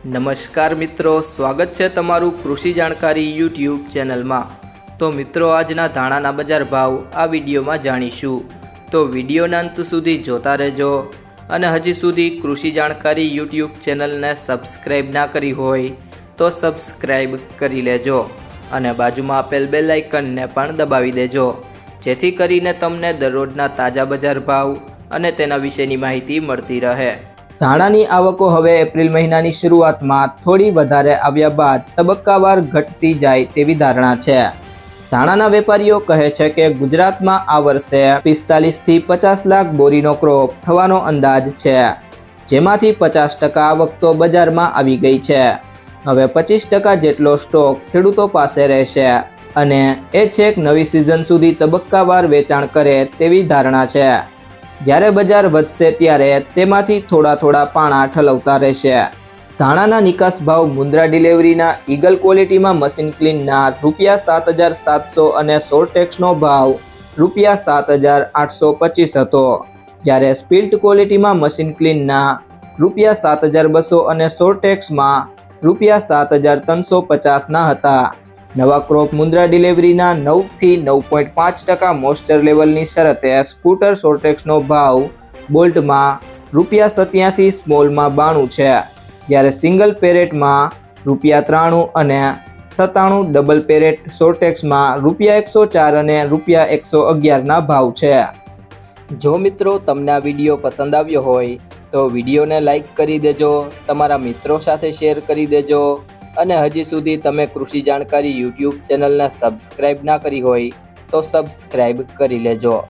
નમસ્કાર મિત્રો, સ્વાગત છે તમારું કૃષિ જાણકારી યુટ્યુબ ચેનલમાં। તો મિત્રો, આજના ધાણાના બજાર ભાવ આ વિડીયોમાં જાણીશું, તો વિડીયોના અંત સુધી જોતા રહેજો। અને હજી સુધી કૃષિ જાણકારી યુટ્યુબ ચેનલને સબસ્ક્રાઈબ ના કરી હોય તો સબસ્ક્રાઈબ કરી લેજો અને બાજુમાં આપેલ બેલ આઇકનને પણ દબાવી દેજો, જેથી કરીને તમને દરરોજના તાજા બજાર ભાવ અને તેના વિશેની માહિતી મળતી રહે। ધાણાની આવકો હવે એપ્રિલ મહિનાની શરૂઆતમાં થોડી વધારે આવ્યા બાદ તબક્કાવાર ઘટતી જાય તેવી ધારણા છે। ધાણાના વેપારીઓ કહે છે કે ગુજરાતમાં આ વર્ષે 45 થી 50 લાખ બોરીનો ક્રોપ થવાનો અંદાજ છે, જેમાંથી 50% આવક તો બજારમાં આવી ગઈ છે। હવે 25% જેટલો સ્ટોક ખેડૂતો પાસે રહેશે અને એ છેક નવી સિઝન સુધી તબક્કાવાર વેચાણ કરે તેવી ધારણા છે। જ્યારે બજાર વધશે ત્યારે તેમાંથી થોડા પાણા ઠલવતા રહેશે। ધાણાના નિકાસ ભાવ મુન્દ્રા ડિલિવરીના ઈગલ ક્વોલિટીમાં મશીન ક્લીનના ₹7,700 અને સોર્ટેક્સનો ભાવ ₹7,825 હતો, જ્યારે સ્પિલ્ટ ક્વોલિટીમાં મશીન ક્લીનના ₹7,200 અને સોર્ટેક્સમાં ₹7,350 હતા। નવા ક્રોપ મુન્દ્રા ડિલિવરીના 9 થી 9.5% મોઇસ્ચર લેવલની શરતે સ્કૂટર સોર્ટેક્સનો ભાવ બોલ્ટમાં ₹87, સ્મોલમાં 92 છે, જ્યારે સિંગલ પેરેટમાં ₹93 અને 97 ડબલ પેરેટ સોર્ટેક્સમાં ₹104 અને ₹111ના ભાવ છે। જો મિત્રો તમને આ વિડીયો પસંદ આવ્યો હોય તો વિડીયોને લાઈક કરી દેજો, તમારા મિત્રો સાથે શેર કરી દેજો અને હજી સુધી તમે કૃષિ જાણકારી યુટ્યુબ ચેનલને સબસ્ક્રાઈબ ના કરી હોય તો સબસ્ક્રાઈબ કરી લેજો।